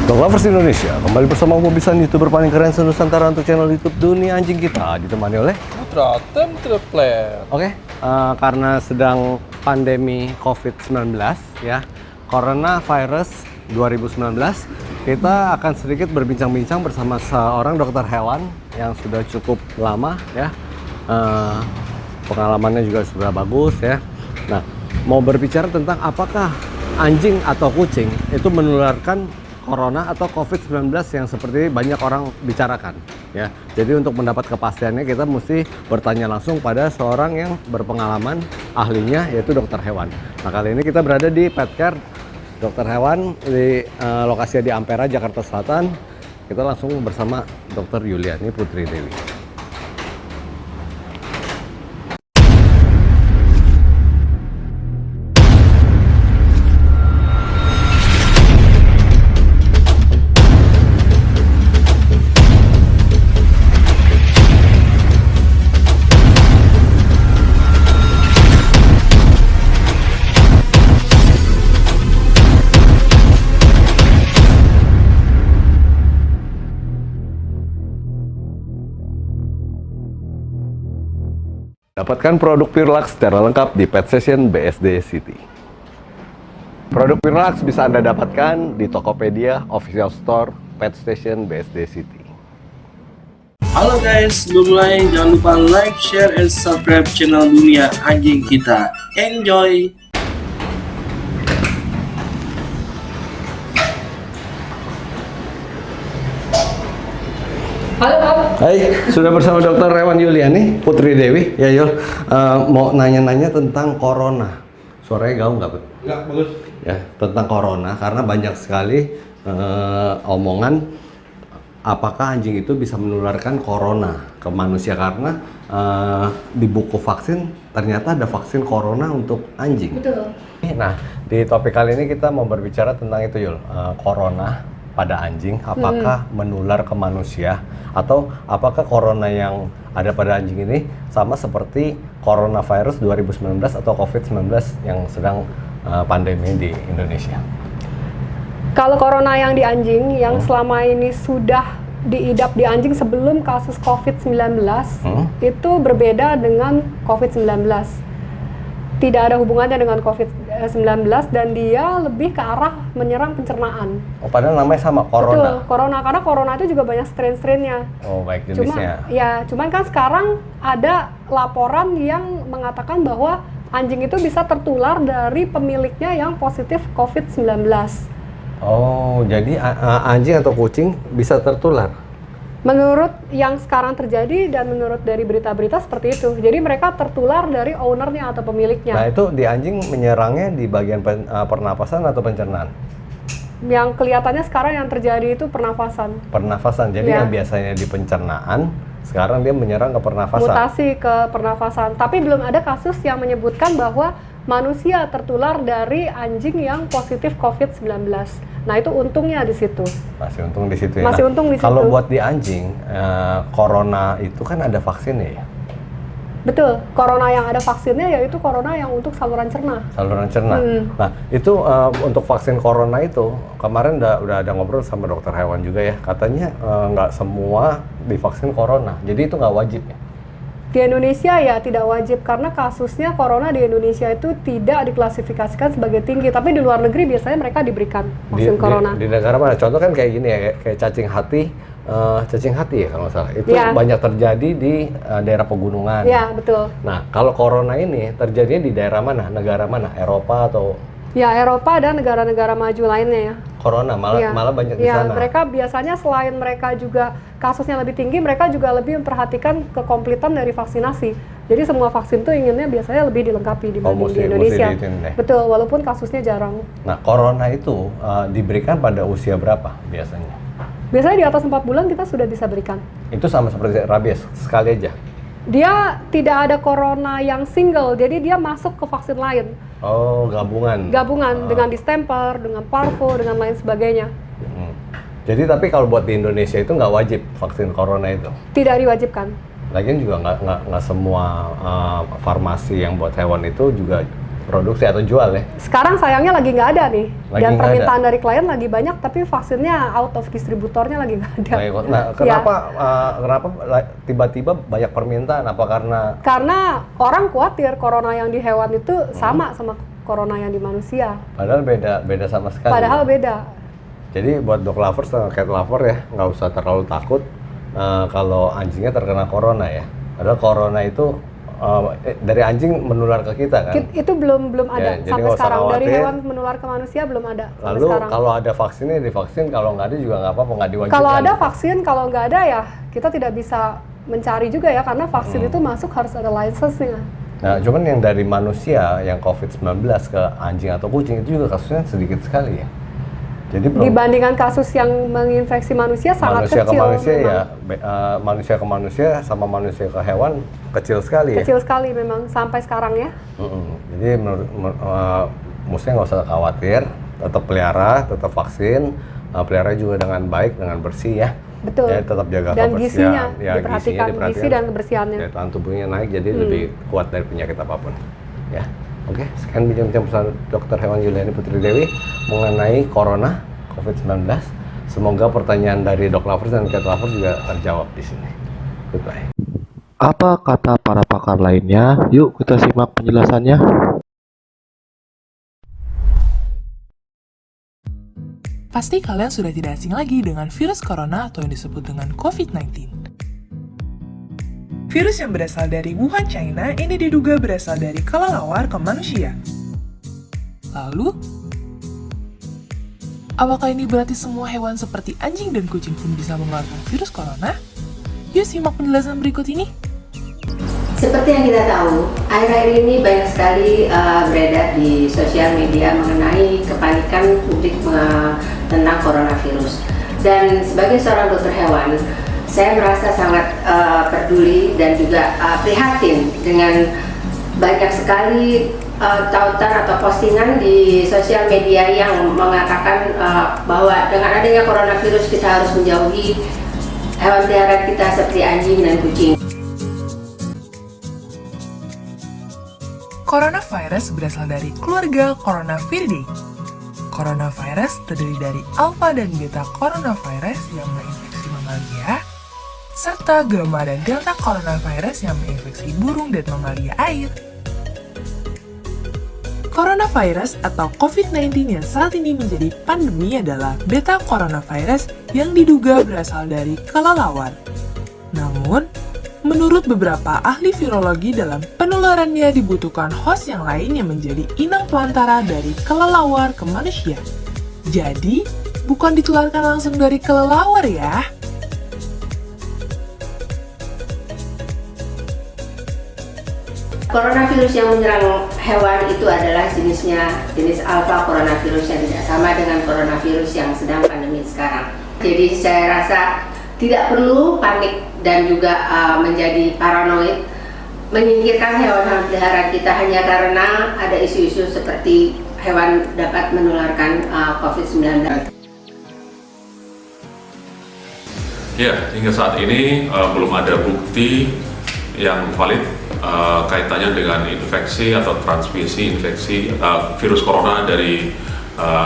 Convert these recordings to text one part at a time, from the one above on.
Dog Lovers Indonesia, kembali bersama Bobisan, YouTuber paling keren se-Nusantara untuk channel YouTube Dunia Anjing Kita, ditemani oleh Putra Temtrepler. Oke, karena sedang pandemi COVID-19 ya, Coronavirus 2019, kita akan sedikit berbincang-bincang bersama seorang dokter hewan yang sudah cukup lama ya, pengalamannya juga sudah bagus ya. Nah, mau berbicara tentang apakah anjing atau kucing itu menularkan Corona atau COVID-19 yang seperti banyak orang bicarakan ya. Jadi untuk mendapat kepastiannya kita mesti bertanya langsung pada seorang yang berpengalaman, ahlinya yaitu dokter hewan. Nah, kali ini kita berada di Pet Care dokter hewan di lokasi di Ampera, Jakarta Selatan. Kita langsung bersama Dr. Yuliani Putri Dewi. Dapatkan produk Purelax secara lengkap di Pet Station BSD City. Produk Purelax bisa Anda dapatkan di Tokopedia, Official Store, Pet Station BSD City. Halo guys, sebelum mulai jangan lupa like, share, and subscribe channel Dunia Anjing Kita. Enjoy! Halo Om. Hai, sudah bersama Dokter Hewan Yuliani Putri Dewi. Ya Yul, mau nanya-nanya tentang Corona. Suaranya gaung nggak, Bu? Enggak, bagus. Ya, tentang Corona karena banyak sekali omongan apakah anjing itu bisa menularkan Corona ke manusia karena di buku vaksin ternyata ada vaksin Corona untuk anjing. Betul. Nah, di topik kali ini kita mau berbicara tentang itu Yul, Corona pada anjing, apakah menular ke manusia atau apakah Corona yang ada pada anjing ini sama seperti Coronavirus 2019 atau COVID-19 yang sedang pandemi di Indonesia. Kalau corona yang di anjing, yang selama ini sudah diidap di anjing sebelum kasus COVID-19, itu berbeda dengan COVID-19. Tidak ada hubungannya dengan COVID-19 dan dia lebih ke arah menyerang pencernaan. Oh, padahal namanya sama, Corona. Betul, Corona, karena Corona itu juga banyak strain-strainnya. Oh, baik jenisnya. Cuman kan sekarang ada laporan yang mengatakan bahwa anjing itu bisa tertular dari pemiliknya yang positif COVID-19. Oh, jadi anjing atau kucing bisa tertular? Menurut yang sekarang terjadi dan menurut dari berita-berita seperti itu. Jadi mereka tertular dari ownernya atau pemiliknya. Nah, itu di anjing menyerangnya di bagian pernapasan atau pencernaan? Yang kelihatannya sekarang yang terjadi itu pernafasan. Pernafasan, jadi yang biasanya di pencernaan, sekarang dia menyerang ke pernafasan. Mutasi ke pernafasan. Tapi belum ada kasus yang menyebutkan bahwa manusia tertular dari anjing yang positif COVID-19. Nah, itu untungnya di situ. Masih untung di situ ya. Masih untung di situ. Kalau buat di anjing, Corona itu kan ada vaksinnya ya? Betul, Corona yang ada vaksinnya yaitu Corona yang untuk saluran cerna. Saluran cerna. Nah, itu untuk vaksin Corona itu, kemarin udah ada ngobrol sama dokter hewan juga ya, katanya nggak semua divaksin Corona, jadi itu nggak wajib ya? Di Indonesia ya tidak wajib karena kasusnya Corona di Indonesia itu tidak diklasifikasikan sebagai tinggi, tapi di luar negeri biasanya mereka diberikan vaksin Corona. Di negara mana? Contoh kan kayak gini ya, kayak cacing hati ya kalau nggak salah. Itu banyak terjadi di daerah pegunungan. Iya, betul. Nah, kalau Corona ini terjadinya di daerah mana? Negara mana? Eropa atau? Ya, Eropa dan negara-negara maju lainnya ya. Corona malah banyak di sana. Mereka biasanya selain mereka juga kasusnya lebih tinggi, mereka juga lebih memperhatikan kekompletan dari vaksinasi. Jadi semua vaksin tuh inginnya biasanya lebih dilengkapi dibanding di Indonesia. Betul, walaupun kasusnya jarang. Nah, Corona itu diberikan pada usia berapa biasanya? Biasanya di atas 4 bulan kita sudah bisa berikan. Itu sama seperti rabies, sekali aja? Dia tidak ada Corona yang single, jadi dia masuk ke vaksin lain. Oh, gabungan? Gabungan, dengan distemper, dengan parvo, dengan lain sebagainya. Jadi tapi kalau buat di Indonesia itu nggak wajib vaksin Corona itu? Tidak diwajibkan. Lagian juga nggak semua farmasi yang buat hewan itu juga produksi atau jual ya. Sekarang sayangnya lagi nggak ada nih. Lagi Dan nggak permintaan dari klien lagi banyak, tapi vaksinnya out of distributornya lagi nggak ada. Nah, kenapa tiba-tiba banyak permintaan? Apa Karena orang khawatir corona yang di hewan itu sama corona yang di manusia. padahal beda sama sekali. Padahal beda. Jadi buat dog lovers sama cat lover ya, nggak usah terlalu takut kalau anjingnya terkena corona ya. Padahal corona itu dari anjing menular ke kita kan. Itu belum ada jadi sampai nggak usah sekarang. Dari khawatir. hewan menular ke manusia belum ada sampai Lalu sekarang. kalau ada vaksinnya divaksin, kalau nggak ada juga nggak apa-apa, nggak diwajibkan. Kalau ada vaksin, kalau nggak ada ya kita tidak bisa mencari juga ya, karena vaksin itu masuk harus ada license-nya. Nah, cuman yang dari manusia yang COVID-19 ke anjing atau kucing itu juga kasusnya sedikit sekali ya. Jadi Dibandingkan kasus yang menginfeksi manusia sangat manusia kecil. ke manusia memang. ya, manusia ke manusia sama manusia ke hewan kecil sekali ya. Kecil sekali memang sampai sekarang ya. Jadi mestinya nggak usah khawatir, tetap pelihara, tetap vaksin, pelihara juga dengan baik, dengan bersih ya. Betul. Ya, tetap jaga Dan kebersihan. gizinya Ya, diperhatikan, gizi dan kebersihannya. Daya tahan tubuhnya naik, jadi lebih kuat dari penyakit apapun. Ya, oke. Sekian bincang-bincang bersama Dr. Hewan Yuliani Putri Dewi mengenai Corona COVID-19. Semoga pertanyaan dari dog lovers dan cat lovers juga terjawab di sini. Goodbye. Apa kata para pakar lainnya? Yuk kita simak penjelasannya. Pasti kalian sudah tidak asing lagi dengan virus corona atau yang disebut dengan COVID-19. Virus yang berasal dari Wuhan, China ini diduga berasal dari kelelawar ke manusia. Lalu, apakah ini berarti semua hewan seperti anjing dan kucing pun bisa mengeluarkan virus corona? Yuk simak penjelasan berikut ini. Seperti yang kita tahu, akhir-akhir ini banyak sekali beredar di sosial media mengenai kepanikan publik tentang coronavirus. Dan sebagai seorang dokter hewan, saya merasa sangat peduli dan juga prihatin dengan banyak sekali tautan atau postingan di sosial media yang mengatakan bahwa dengan adanya coronavirus kita harus menjauhi hewan peliharaan kita seperti anjing dan kucing. Coronavirus berasal dari keluarga Coronaviridae. Coronavirus terdiri dari alpha dan beta coronavirus yang menginfeksi mamalia, serta gamma dan delta coronavirus yang menginfeksi burung dan mamalia air. Coronavirus atau COVID-19 yang saat ini menjadi pandemi adalah beta coronavirus yang diduga berasal dari kelelawar. Namun, menurut beberapa ahli virologi, dalam penularannya dibutuhkan host yang lain yang menjadi inang pelantara dari kelelawar ke manusia. Jadi, bukan ditularkan langsung dari kelelawar ya. Coronavirus yang menyerang hewan itu adalah jenis alpha coronavirus yang tidak sama dengan coronavirus yang sedang pandemi sekarang. Jadi saya rasa tidak perlu panik dan juga menjadi paranoid menyingkirkan hewan-hewan peliharaan kita hanya karena ada isu-isu seperti hewan dapat menularkan COVID-19. Ya, hingga saat ini belum ada bukti yang valid kaitannya dengan infeksi atau transmisi infeksi virus corona dari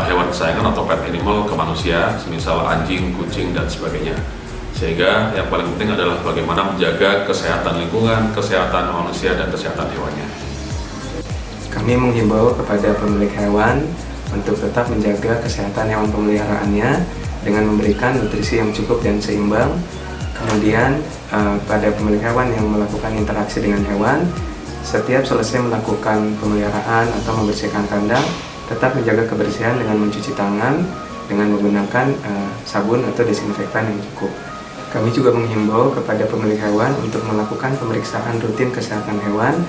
hewan kesayangan atau pet animal ke manusia, semisal anjing, kucing, dan sebagainya. Sehingga yang paling penting adalah bagaimana menjaga kesehatan lingkungan, kesehatan manusia, dan kesehatan hewannya. Kami menghimbau kepada pemilik hewan untuk tetap menjaga kesehatan hewan pemeliharaannya dengan memberikan nutrisi yang cukup dan seimbang. Kemudian pada pemilik hewan yang melakukan interaksi dengan hewan, setiap selesai melakukan pemeliharaan atau membersihkan kandang, tetap menjaga kebersihan dengan mencuci tangan dengan menggunakan sabun atau desinfektan yang cukup. Kami juga menghimbau kepada pemilik hewan untuk melakukan pemeriksaan rutin kesehatan hewan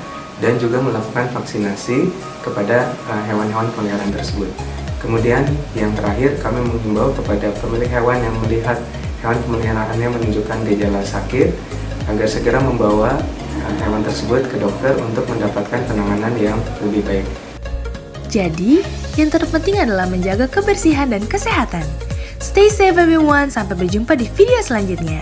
dan juga melakukan vaksinasi kepada hewan-hewan peliharaan tersebut. Kemudian yang terakhir, kami menghimbau kepada pemilik hewan yang melihat hewan pemeliharaannya menunjukkan gejala sakit agar segera membawa hewan tersebut ke dokter untuk mendapatkan penanganan yang lebih baik. Jadi, yang terpenting adalah menjaga kebersihan dan kesehatan. Stay safe everyone, sampai berjumpa di video selanjutnya.